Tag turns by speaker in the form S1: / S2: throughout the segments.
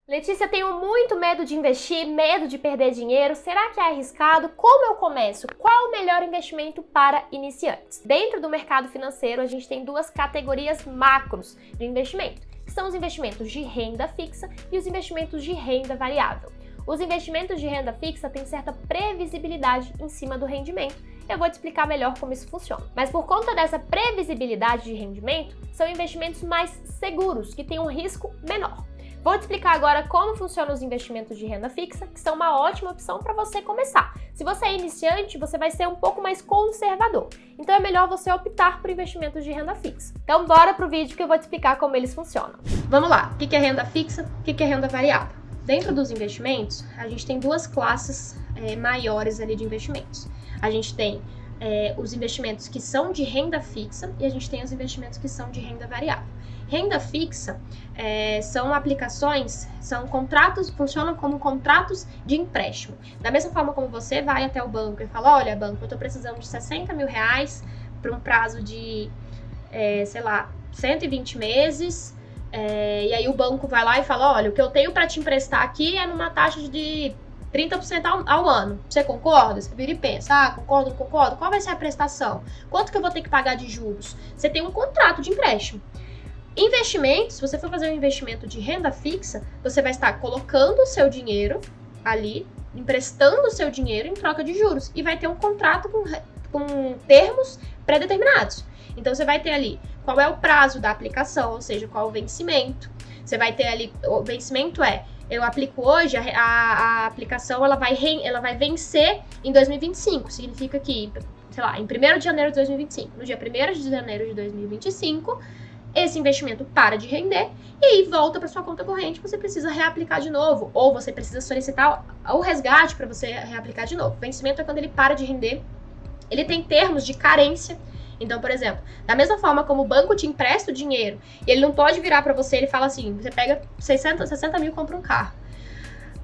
S1: Letícia, tenho muito medo de investir, medo de perder dinheiro. Será que é arriscado? Como eu começo? Qual o melhor investimento para iniciantes? Dentro do mercado financeiro, a gente tem duas categorias macros de investimento, que são os investimentos de renda fixa e os investimentos de renda variável. Os investimentos de renda fixa têm certa previsibilidade em cima do rendimento. Eu vou te explicar melhor como isso funciona. Mas por conta dessa previsibilidade de rendimento, são investimentos mais seguros, que têm um risco menor. Vou te explicar agora como funcionam os investimentos de renda fixa, que são uma ótima opção para você começar. Se você é iniciante, você vai ser um pouco mais conservador. Então é melhor você optar por investimentos de renda fixa. Então bora pro vídeo que eu vou te explicar como eles funcionam. Vamos lá, o que é renda fixa, o que é renda variável? Dentro dos investimentos, a gente tem duas classes maiores ali de investimentos. A gente tem os investimentos que são de renda fixa e a gente tem os investimentos que são de renda variável. Renda fixa são aplicações, são contratos, funcionam como contratos de empréstimo. Da mesma forma como você vai até o banco e fala, olha, banco, eu estou precisando de 60 mil reais para um prazo de, 120 meses, e aí o banco vai lá e fala, olha, o que eu tenho para te emprestar aqui é numa taxa de 30% ao ano. Você concorda? Você vira e pensa, concordo, não concordo? Qual vai ser a prestação? Quanto que eu vou ter que pagar de juros? Você tem um contrato de empréstimo. Investimentos, se você for fazer um investimento de renda fixa, você vai estar colocando o seu dinheiro ali, emprestando o seu dinheiro em troca de juros. E vai ter um contrato com termos pré-determinados. Então, você vai ter ali qual é o prazo da aplicação, ou seja, qual é o vencimento. Você vai ter ali, o vencimento eu aplico hoje, a aplicação ela vai vencer em 2025. Significa que, em 1º de janeiro de 2025, no dia 1º de janeiro de 2025, esse investimento para de render e aí volta para sua conta corrente, você precisa reaplicar de novo, ou você precisa solicitar o resgate para você reaplicar de novo. O vencimento é quando ele para de render, ele tem termos de carência. Então, por exemplo, da mesma forma como o banco te empresta o dinheiro e ele não pode virar para você, ele fala assim, você pega 60 mil e compra um carro.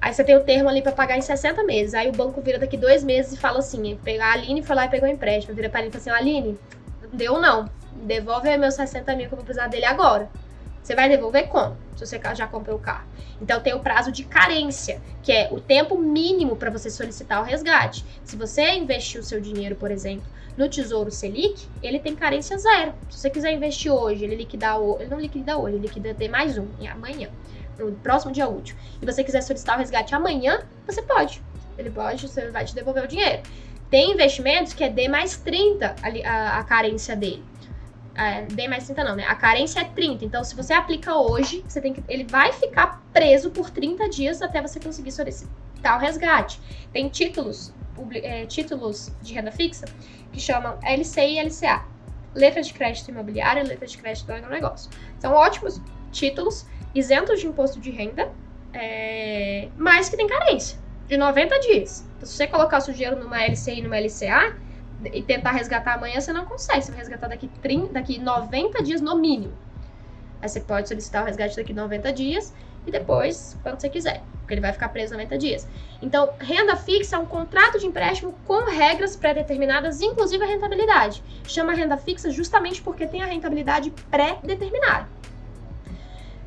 S1: Aí você tem o termo ali para pagar em 60 meses. Aí o banco vira daqui 2 meses e fala assim, a Aline foi lá e pegou o empréstimo. Vira para ele e fala assim, Aline, não deu não. Devolve aí meus 60 mil que eu vou precisar dele agora. Você vai devolver como? Se você já comprou o carro. Então tem o prazo de carência, que é o tempo mínimo para você solicitar o resgate. Se você investir o seu dinheiro, por exemplo, no Tesouro Selic, ele tem carência zero. Se você quiser investir hoje, ele não liquida hoje, ele liquida D+1, amanhã, no próximo dia útil. E você quiser solicitar o resgate amanhã, você pode. Você vai te devolver o dinheiro. Tem investimentos que é D+30 a carência dele. D+30 não, né? A carência é 30. Então, se você aplica hoje, ele vai ficar preso por 30 dias até você conseguir solicitar o resgate. Tem títulos de renda fixa que chamam LCI e LCA. Letra de crédito imobiliária e letra de crédito do negócio. São ótimos títulos, isentos de imposto de renda, mas que tem carência de 90 dias. Então, se você colocar o seu dinheiro numa LCI e numa LCA, e tentar resgatar amanhã, você não consegue. Você vai resgatar daqui 90 dias no mínimo. Aí você pode solicitar o resgate daqui 90 dias e depois, quando você quiser, porque ele vai ficar preso 90 dias. Então, renda fixa é um contrato de empréstimo com regras pré-determinadas, inclusive a rentabilidade. Chama renda fixa justamente porque tem a rentabilidade pré-determinada.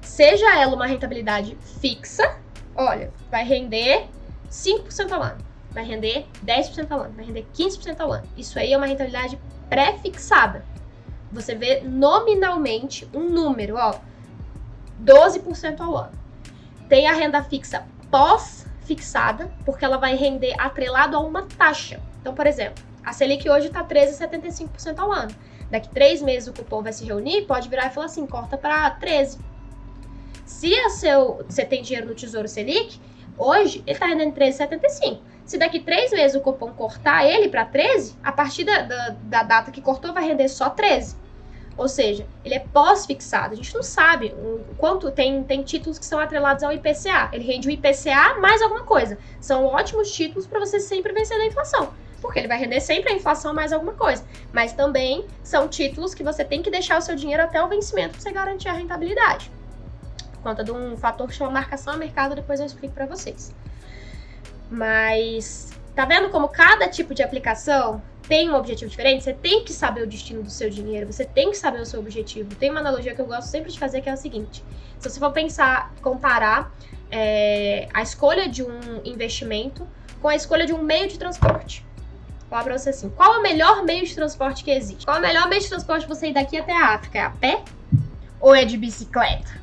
S1: Seja ela uma rentabilidade fixa, olha, vai render 5% ao ano. Vai render 10% ao ano, vai render 15% ao ano. Isso aí é uma rentabilidade pré-fixada. Você vê nominalmente um número, 12% ao ano. Tem a renda fixa pós-fixada, porque ela vai render atrelado a uma taxa. Então, por exemplo, a Selic hoje está 13,75% ao ano. Daqui 3 meses o cupom vai se reunir, pode virar e falar assim, corta para 13%. Se você tem dinheiro no Tesouro Selic, hoje ele está rendendo 13,75%. Se daqui 3 meses o cupom cortar ele para 13, a partir da data que cortou vai render só 13. Ou seja, ele é pós-fixado. A gente não sabe o quanto tem títulos que são atrelados ao IPCA. Ele rende o IPCA mais alguma coisa. São ótimos títulos para você sempre vencer da inflação. Porque ele vai render sempre a inflação mais alguma coisa. Mas também são títulos que você tem que deixar o seu dinheiro até o vencimento para você garantir a rentabilidade. Por conta de um fator que chama marcação a mercado, depois eu explico para vocês. Mas tá vendo como cada tipo de aplicação tem um objetivo diferente? Você tem que saber o destino do seu dinheiro, você tem que saber o seu objetivo. Tem uma analogia que eu gosto sempre de fazer que é o seguinte: se você for pensar, comparar a escolha de um investimento com a escolha de um meio de transporte. Vou falar pra você assim, qual é o melhor meio de transporte que existe? Qual é o melhor meio de transporte pra você ir daqui até a África? É a pé ou é de bicicleta?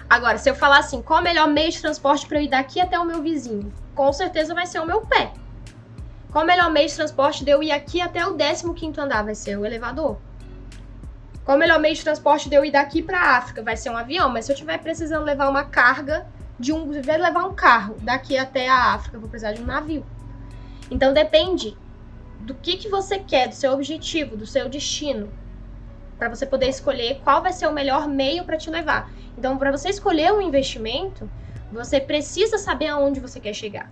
S1: Agora, se eu falar assim, qual é o melhor meio de transporte pra eu ir daqui até o meu vizinho? Com certeza vai ser o meu pé. Qual o melhor meio de transporte de eu ir aqui até o 15º andar? Vai ser o elevador. Qual o melhor meio de transporte de eu ir daqui para a África? Vai ser um avião, mas se eu estiver precisando levar uma carga ao invés de levar um carro daqui até a África, eu vou precisar de um navio. Então depende do que você quer, do seu objetivo, do seu destino, para você poder escolher qual vai ser o melhor meio para te levar. Então, para você escolher um investimento, você precisa saber aonde você quer chegar.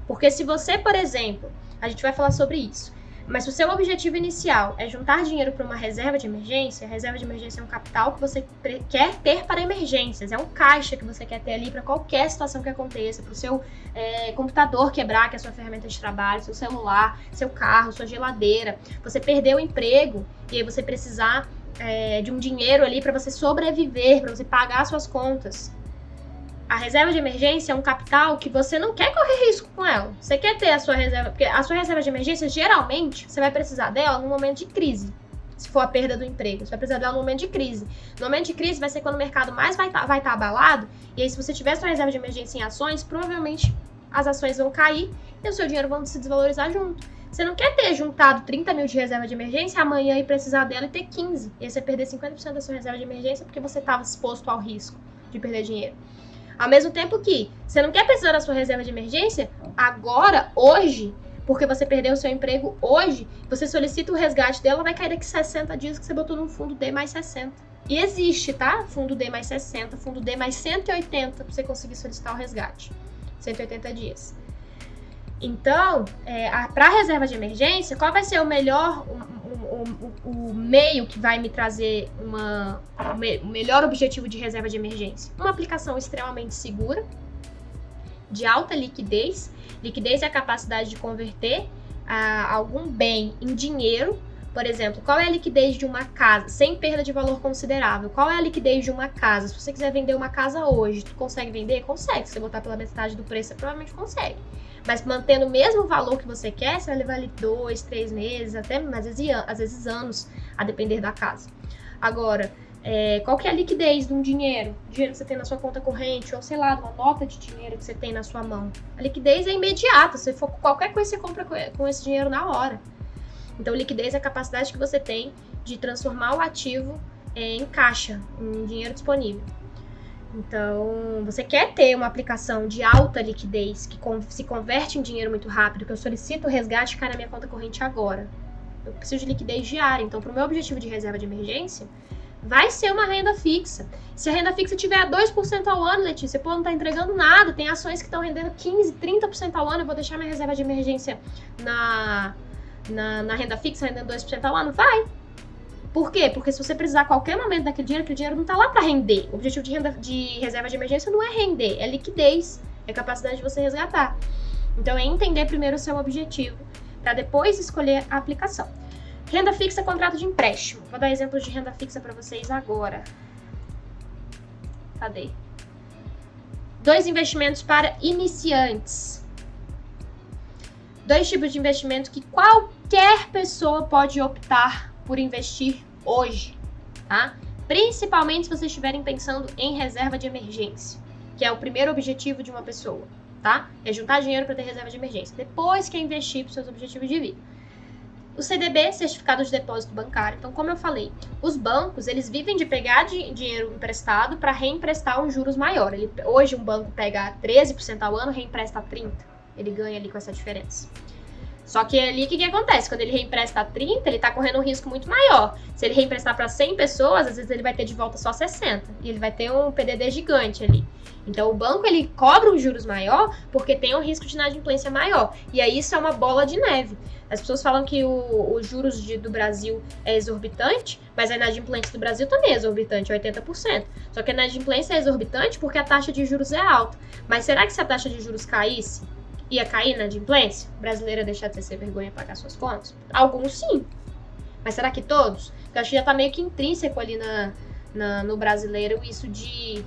S1: Porque se você, por exemplo, a gente vai falar sobre isso, mas se o seu objetivo inicial é juntar dinheiro para uma reserva de emergência, a reserva de emergência é um capital que você quer ter para emergências, é um caixa que você quer ter ali para qualquer situação que aconteça, para o seu computador quebrar, que é a sua ferramenta de trabalho, seu celular, seu carro, sua geladeira, você perdeu o emprego e aí você precisar de um dinheiro ali para você sobreviver, para você pagar suas contas. A reserva de emergência é um capital que você não quer correr risco com ela. Você quer ter a sua reserva, porque a sua reserva de emergência, geralmente, você vai precisar dela no momento de crise. Se for a perda do emprego, você vai precisar dela no momento de crise. No momento de crise vai ser quando o mercado mais vai estar abalado, e aí se você tiver sua reserva de emergência em ações, provavelmente as ações vão cair e o seu dinheiro vai se desvalorizar junto. Você não quer ter juntado 30 mil de reserva de emergência amanhã e precisar dela e ter 15. E aí você perder 50% da sua reserva de emergência porque você estava exposto ao risco de perder dinheiro. Ao mesmo tempo que você não quer precisar da sua reserva de emergência agora, hoje, porque você perdeu o seu emprego hoje, você solicita o resgate dela, vai cair daqui 60 dias que você botou num fundo D mais 60. E existe, tá? Fundo D mais 60, fundo D mais 180 para você conseguir solicitar o resgate. 180 dias. Então, para a reserva de emergência, qual vai ser o melhor, o meio que vai me trazer o melhor objetivo de reserva de emergência? Uma aplicação extremamente segura, de alta liquidez. Liquidez é a capacidade de converter algum bem em dinheiro. Por exemplo, qual é a liquidez de uma casa sem perda de valor considerável? Qual é a liquidez de uma casa? Se você quiser vender uma casa hoje, tu consegue vender? Consegue. Se você botar pela metade do preço, você provavelmente consegue. Mas mantendo o mesmo valor que você quer, você vai levar ali 2, 3 meses, até às vezes anos, a depender da casa. Agora, qual que é a liquidez de um dinheiro? Dinheiro que você tem na sua conta corrente, ou sei lá, de uma nota de dinheiro que você tem na sua mão. A liquidez é imediata, se for qualquer coisa você compra com esse dinheiro na hora. Então, liquidez é a capacidade que você tem de transformar o ativo em caixa, em dinheiro disponível. Então, você quer ter uma aplicação de alta liquidez que se converte em dinheiro muito rápido, que eu solicito o resgate e cai na minha conta corrente agora. Eu preciso de liquidez diária. Então, para o meu objetivo de reserva de emergência, vai ser uma renda fixa. Se a renda fixa tiver a 2% ao ano, Letícia, pô, não tá entregando nada, tem ações que estão rendendo 15%, 30% ao ano, eu vou deixar minha reserva de emergência na renda fixa rendendo 2% ao ano? Vai. Por quê? Porque se você precisar a qualquer momento daquele dinheiro, aquele dinheiro não tá lá para render. O objetivo de reserva de emergência não é render, é liquidez, é capacidade de você resgatar. Então é entender primeiro o seu objetivo, para depois escolher a aplicação. Renda fixa é contrato de empréstimo. Vou dar exemplos de renda fixa para vocês agora. Cadê? 2 investimentos para iniciantes. 2 tipos de investimento que qualquer pessoa pode optar por investir hoje, tá? Principalmente se vocês estiverem pensando em reserva de emergência, que é o primeiro objetivo de uma pessoa, tá? É juntar dinheiro para ter reserva de emergência. Depois que investir para os seus objetivos de vida. O CDB, Certificado de Depósito Bancário. Então, como eu falei, os bancos, eles vivem de pegar dinheiro emprestado para reemprestar um juros maior. Hoje, um banco pega 13% ao ano, reempresta 30%. Ele ganha ali com essa diferença. Só que ali, o que acontece? Quando ele reempresta 30, ele está correndo um risco muito maior. Se ele reemprestar para 100 pessoas, às vezes ele vai ter de volta só 60. E ele vai ter um PDD gigante ali. Então, o banco, ele cobra um juros maior porque tem um risco de inadimplência maior. E aí, isso é uma bola de neve. As pessoas falam que os juros do Brasil é exorbitante, mas a inadimplência do Brasil também é exorbitante, 80%. Só que a inadimplência é exorbitante porque a taxa de juros é alta. Mas será que se a taxa de juros caísse, ia cair na inadimplência? O brasileiro ia deixar de ter sem vergonha e pagar suas contas? Alguns sim. Mas será que todos? Porque eu acho que já tá meio que intrínseco ali no brasileiro isso de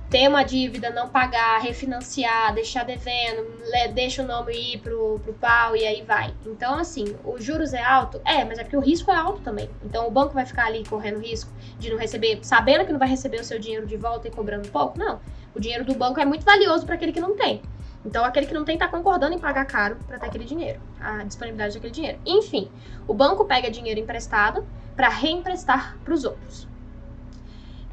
S1: ter uma dívida, não pagar, refinanciar, deixar devendo, deixa o nome ir pro pau e aí vai. Então, assim, os juros é alto? Mas é porque o risco é alto também. Então, o banco vai ficar ali correndo risco de não receber, sabendo que não vai receber o seu dinheiro de volta e cobrando pouco? Não. O dinheiro do banco é muito valioso para aquele que não tem. Então, aquele que não tem tá concordando em pagar caro para ter aquele dinheiro, a disponibilidade daquele dinheiro. Enfim, o banco pega dinheiro emprestado para reemprestar para os outros.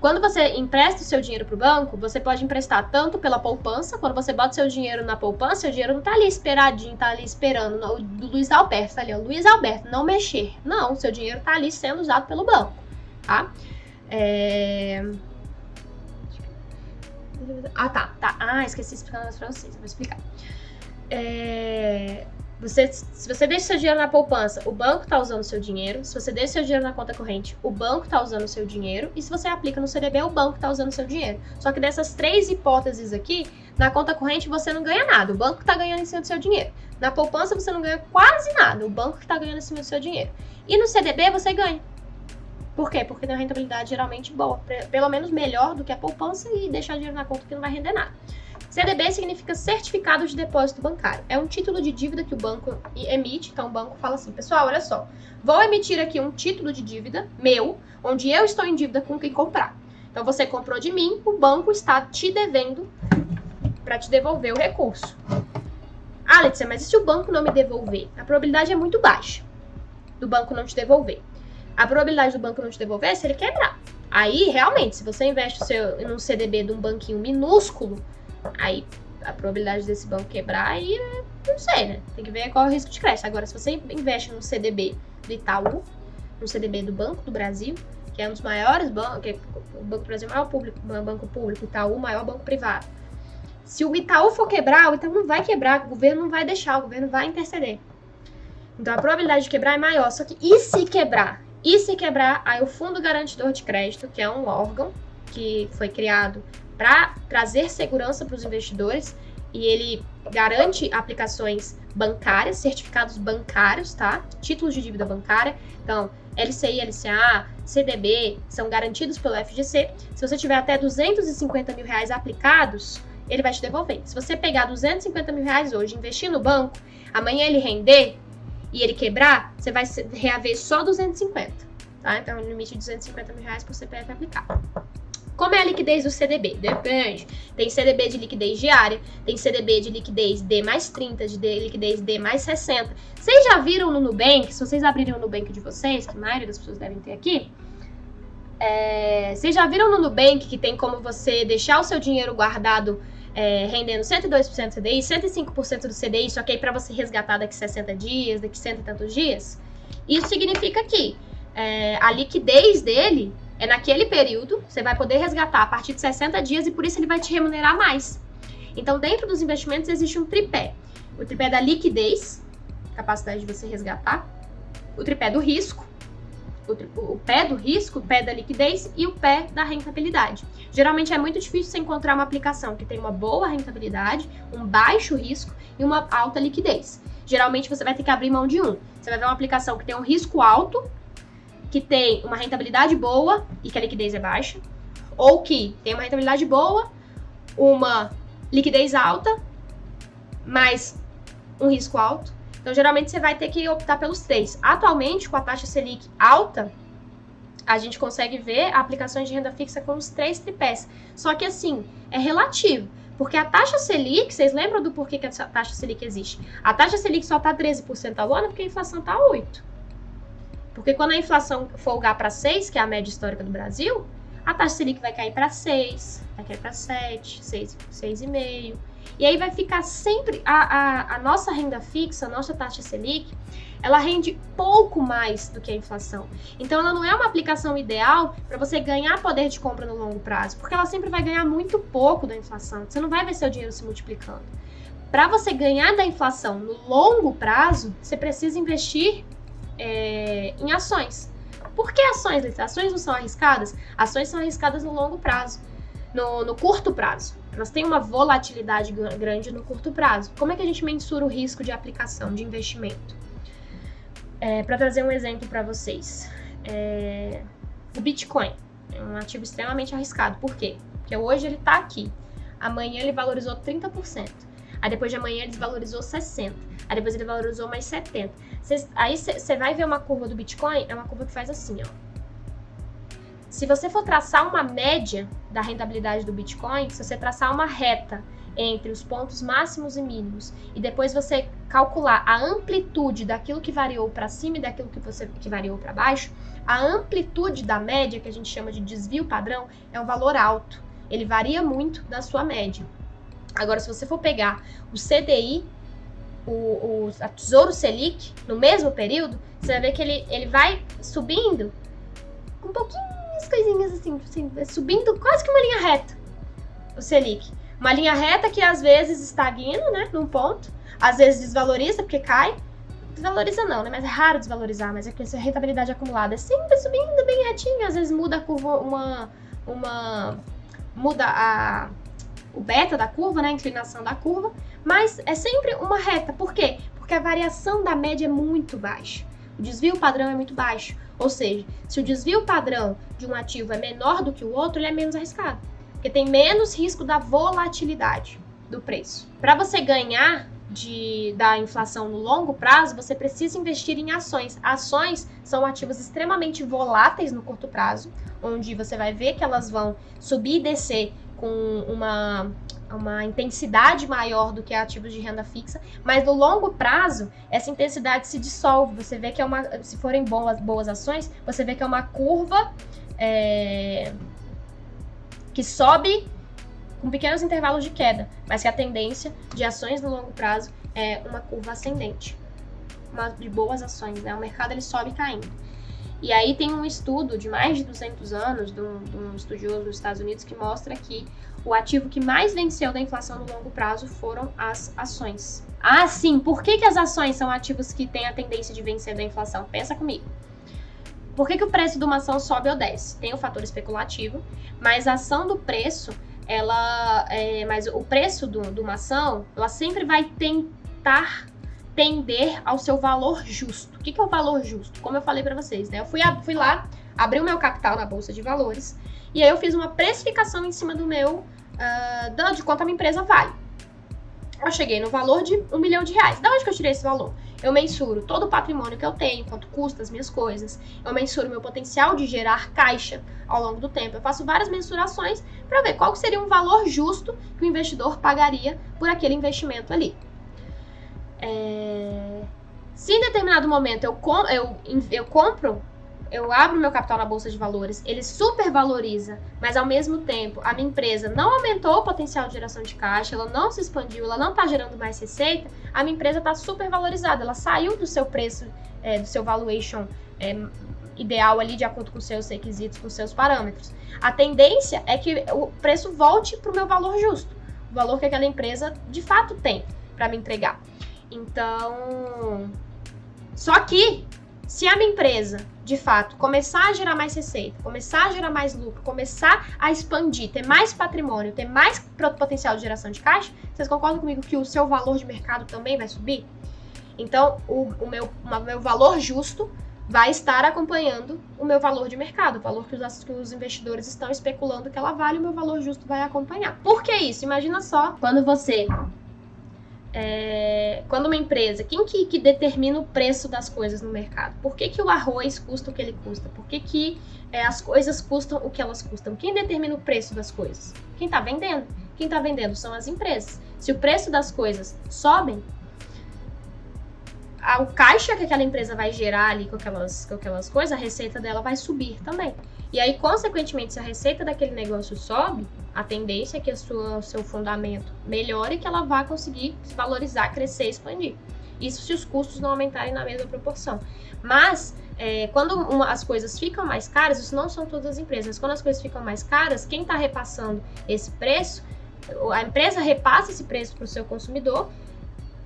S1: Quando você empresta o seu dinheiro para o banco, você pode emprestar tanto pela poupança, quando você bota seu dinheiro na poupança, seu dinheiro não tá ali esperadinho, tá ali esperando, o Luiz Alberto, tá ali, ó, Luiz Alberto, não mexer. Não, seu dinheiro tá ali sendo usado pelo banco, tá? Esqueci de explicar para vocês, vou explicar. Se você deixa seu dinheiro na poupança, o banco tá usando o seu dinheiro. Se você deixa seu dinheiro na conta corrente, o banco tá usando o seu dinheiro. E se você aplica no CDB, o banco tá usando o seu dinheiro. Só que dessas 3 hipóteses aqui, na conta corrente você não ganha nada. O banco tá ganhando em cima do seu dinheiro. Na poupança você não ganha quase nada. O banco que tá ganhando em cima do seu dinheiro. E no CDB você ganha. Por quê? Porque tem uma rentabilidade geralmente boa. Pelo menos melhor do que a poupança e deixar dinheiro na conta que não vai render nada. CDB significa Certificado de Depósito Bancário. É um título de dívida que o banco emite. Então, o banco fala assim, pessoal, olha só. Vou emitir aqui um título de dívida meu, onde eu estou em dívida com quem comprar. Então, você comprou de mim, o banco está te devendo para te devolver o recurso. Ah, Letícia, mas e se o banco não me devolver? A probabilidade é muito baixa do banco não te devolver. A probabilidade do banco não te devolver é se ele quebrar. Aí, realmente, se você investe num CDB de um banquinho minúsculo, aí a probabilidade desse banco quebrar, aí não sei, né? Tem que ver qual é o risco de crédito. Agora, se você investe num CDB do Itaú, num CDB do Banco do Brasil, que é um dos maiores bancos, o Banco do Brasil é o maior banco público, o Itaú, o maior banco privado. Se o Itaú for quebrar, o Itaú não vai quebrar, o governo não vai deixar, o governo vai interceder. Então, a probabilidade de quebrar é maior. Só que, e se quebrar? E se quebrar, aí o Fundo Garantidor de Crédito, que é um órgão que foi criado para trazer segurança para os investidores, e ele garante aplicações bancárias, certificados bancários, tá? Títulos de dívida bancária. Então, LCI, LCA, CDB são garantidos pelo FGC. Se você tiver até 250 mil reais aplicados, ele vai te devolver. Se você pegar 250 mil reais hoje e investir no banco, amanhã ele render e ele quebrar, você vai reaver só 250, tá? Então, o limite de 250 mil reais por CPF aplicado. Como é a liquidez do CDB? Depende. Tem CDB de liquidez diária, tem CDB de liquidez D mais 30, de liquidez D mais 60. Vocês já viram no Nubank, se vocês abrirem o Nubank de vocês, que a maioria das pessoas devem ter aqui, vocês já viram no Nubank que tem como você deixar o seu dinheiro guardado rendendo 102% do CDI, 105% do CDI, só que aí para você resgatar daqui 60 dias, daqui 100 e tantos dias? Isso significa que a liquidez dele é naquele período, você vai poder resgatar a partir de 60 dias e por isso ele vai te remunerar mais. Então, dentro dos investimentos existe um tripé. O tripé da liquidez, capacidade de você resgatar, o tripé do risco, o pé do risco, o pé da liquidez e o pé da rentabilidade. Geralmente é muito difícil você encontrar uma aplicação que tem uma boa rentabilidade, um baixo risco e uma alta liquidez. Geralmente você vai ter que abrir mão de um. Você vai ver uma aplicação que tem um risco alto, que tem uma rentabilidade boa e que a liquidez é baixa, ou que tem uma rentabilidade boa, uma liquidez alta, mas um risco alto. Então, geralmente, você vai ter que optar pelos 3. Atualmente, com a taxa Selic alta, a gente consegue ver aplicações de renda fixa com os 3 tripés. Só que, assim, é relativo. Porque a taxa Selic, vocês lembram do porquê que a taxa Selic existe? A taxa Selic só está 13% ao ano porque a inflação está 8%. Porque quando a inflação folgar para 6, que é a média histórica do Brasil, a taxa Selic vai cair para 6, vai cair para 7, 6,5. E aí vai ficar sempre a nossa renda fixa, a nossa taxa Selic, ela rende pouco mais do que a inflação. Então ela não é uma aplicação ideal para você ganhar poder de compra no longo prazo, porque ela sempre vai ganhar muito pouco da inflação. Você não vai ver seu dinheiro se multiplicando. Para você ganhar da inflação no longo prazo, você precisa investir em ações. Por que ações, Letícia? Ações não são arriscadas? Ações são arriscadas no longo prazo, no curto prazo. Elas têm uma volatilidade grande no curto prazo. Como é que a gente mensura o risco de aplicação, de investimento? Para trazer um exemplo para vocês, o Bitcoin é um ativo extremamente arriscado. Por quê? Porque hoje ele tá aqui. Amanhã ele valorizou 30%. Aí depois de amanhã ele desvalorizou 60%. Aí depois ele valorizou mais 70%. Aí você vai ver uma curva do Bitcoin, é uma curva que faz assim, ó. Se você for traçar uma média da rentabilidade do Bitcoin, se você traçar uma reta entre os pontos máximos e mínimos e depois você calcular a amplitude daquilo que variou para cima e daquilo que variou para baixo, a amplitude da média, que a gente chama de desvio padrão, é um valor alto. Ele varia muito da sua média. Agora, se você for pegar o CDI, a Tesouro Selic, no mesmo período, você vai ver que ele vai subindo com pouquinhas coisinhas assim, subindo quase que uma linha reta, o Selic. Uma linha reta que às vezes estagna, né, num ponto, às vezes desvaloriza porque cai. Desvaloriza não, né, mas é raro desvalorizar, mas é que essa rentabilidade acumulada é sempre subindo bem retinho, às vezes muda a curva, muda o beta da curva, né, a inclinação da curva, mas é sempre uma reta. Por quê? Porque a variação da média é muito baixa. O desvio padrão é muito baixo. Ou seja, se o desvio padrão de um ativo é menor do que o outro, ele é menos arriscado. Porque tem menos risco da volatilidade do preço. Para você ganhar da inflação no longo prazo, você precisa investir em ações. Ações são ativos extremamente voláteis no curto prazo, onde você vai ver que elas vão subir e descer com uma intensidade maior do que ativos de renda fixa, mas no longo prazo, essa intensidade se dissolve. Você vê que se forem boas ações, você vê que é uma curva que sobe com pequenos intervalos de queda, mas que a tendência de ações no longo prazo é uma curva ascendente, de boas ações, né? O mercado ele sobe caindo. E aí tem um estudo de mais de 200 anos, de um estudioso dos Estados Unidos, que mostra que o ativo que mais venceu da inflação no longo prazo foram as ações. Ah, sim, por que as ações são ativos que têm a tendência de vencer da inflação? Pensa comigo. Por que o preço de uma ação sobe ou desce? Tem o fator especulativo, mas a ação do preço, mas o preço de uma ação, ela sempre vai tender ao seu valor justo. O que é o valor justo? Como eu falei para vocês, né? Eu fui lá, abri o meu capital na Bolsa de Valores, e aí eu fiz uma precificação em cima do meu, de quanto a minha empresa vale. Eu cheguei no valor de R$1 milhão. Da onde que eu tirei esse valor? Eu mensuro todo o patrimônio que eu tenho, quanto custa as minhas coisas. Eu mensuro meu potencial de gerar caixa ao longo do tempo. Eu faço várias mensurações para ver qual seria um valor justo que o investidor pagaria por aquele investimento ali. Se em determinado momento eu abro meu capital na Bolsa de Valores, ele supervaloriza, mas ao mesmo tempo a minha empresa não aumentou o potencial de geração de caixa, ela não se expandiu, ela não está gerando mais receita, a minha empresa está supervalorizada, ela saiu do seu preço, do seu valuation ideal ali, de acordo com os seus requisitos, com os seus parâmetros. A tendência é que o preço volte para o meu valor justo, o valor que aquela empresa de fato tem para me entregar. Então, só que se a minha empresa, de fato, começar a gerar mais receita, começar a gerar mais lucro, começar a expandir, ter mais patrimônio, ter mais potencial de geração de caixa, vocês concordam comigo que o seu valor de mercado também vai subir? Então, o meu valor justo vai estar acompanhando o meu valor de mercado, o valor que os investidores estão especulando que ela vale, o meu valor justo vai acompanhar. Por que isso? Imagina só, quando uma empresa, quem que determina o preço das coisas no mercado? Por que o arroz custa o que ele custa? Por que as coisas custam o que elas custam? Quem determina o preço das coisas? Quem está vendendo? Quem está vendendo são as empresas. Se o preço das coisas sobem, o caixa que aquela empresa vai gerar ali com aquelas coisas, a receita dela vai subir também. E aí, consequentemente, se a receita daquele negócio sobe, a tendência é que o seu fundamento melhore e que ela vá conseguir se valorizar, crescer e expandir. Isso se os custos não aumentarem na mesma proporção. Mas, quando as coisas ficam mais caras, isso não são todas as empresas, mas quando as coisas ficam mais caras, quem está repassando esse preço, a empresa repassa esse preço para o seu consumidor,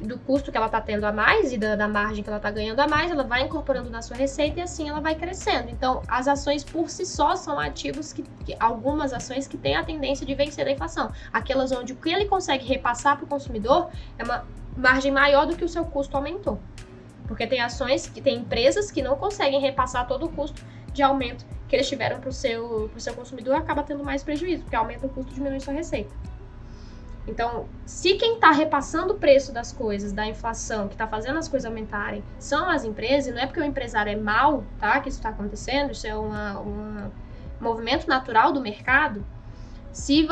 S1: do custo que ela está tendo a mais e da margem que ela está ganhando a mais, ela vai incorporando na sua receita e assim ela vai crescendo. Então, as ações por si só são ativos algumas ações que têm a tendência de vencer da inflação. Aquelas onde o que ele consegue repassar para o consumidor é uma margem maior do que o seu custo aumentou. Porque tem empresas que não conseguem repassar todo o custo de aumento que eles tiveram para o seu consumidor acaba tendo mais prejuízo, porque aumenta o custo e diminui sua receita. Então, se quem está repassando o preço das coisas, da inflação, que está fazendo as coisas aumentarem, são as empresas, e não é porque o empresário é mau, tá, que isso está acontecendo, isso é um movimento natural do mercado. Se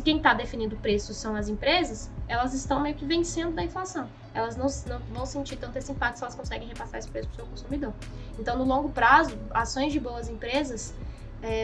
S1: quem está definindo o preço são as empresas, elas estão meio que vencendo da inflação. Elas não vão sentir tanto esse impacto se elas conseguem repassar esse preço para o seu consumidor. Então, no longo prazo, ações de boas empresas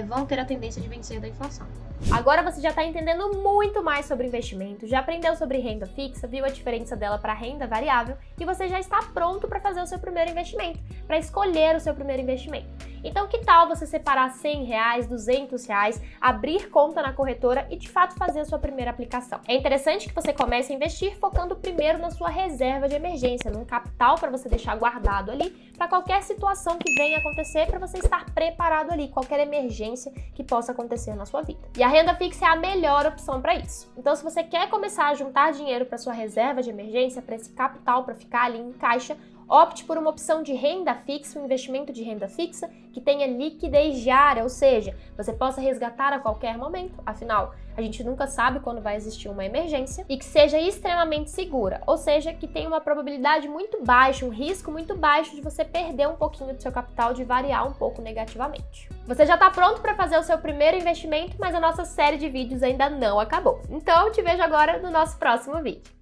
S1: vão ter a tendência de vencer da inflação.
S2: Agora você já está entendendo muito mais sobre investimento, já aprendeu sobre renda fixa, viu a diferença dela para renda variável e você já está pronto para fazer o seu primeiro investimento, para escolher o seu primeiro investimento. Então que tal você separar R$100, R$200, abrir conta na corretora e de fato fazer a sua primeira aplicação? É interessante que você comece a investir focando primeiro na sua reserva de emergência, num capital para você deixar guardado ali para qualquer situação que venha acontecer, para você estar preparado ali, qualquer emergência que possa acontecer na sua vida. E a renda fixa é a melhor opção para isso. Então, se você quer começar a juntar dinheiro para sua reserva de emergência, para esse capital para ficar ali em caixa, opte por uma opção de renda fixa, um investimento de renda fixa que tenha liquidez diária, ou seja, você possa resgatar a qualquer momento, afinal, a gente nunca sabe quando vai existir uma emergência, e que seja extremamente segura, ou seja, que tenha uma probabilidade muito baixa, um risco muito baixo de você perder um pouquinho do seu capital, de variar um pouco negativamente. Você já está pronto para fazer o seu primeiro investimento, mas a nossa série de vídeos ainda não acabou. Então, te vejo agora no nosso próximo vídeo.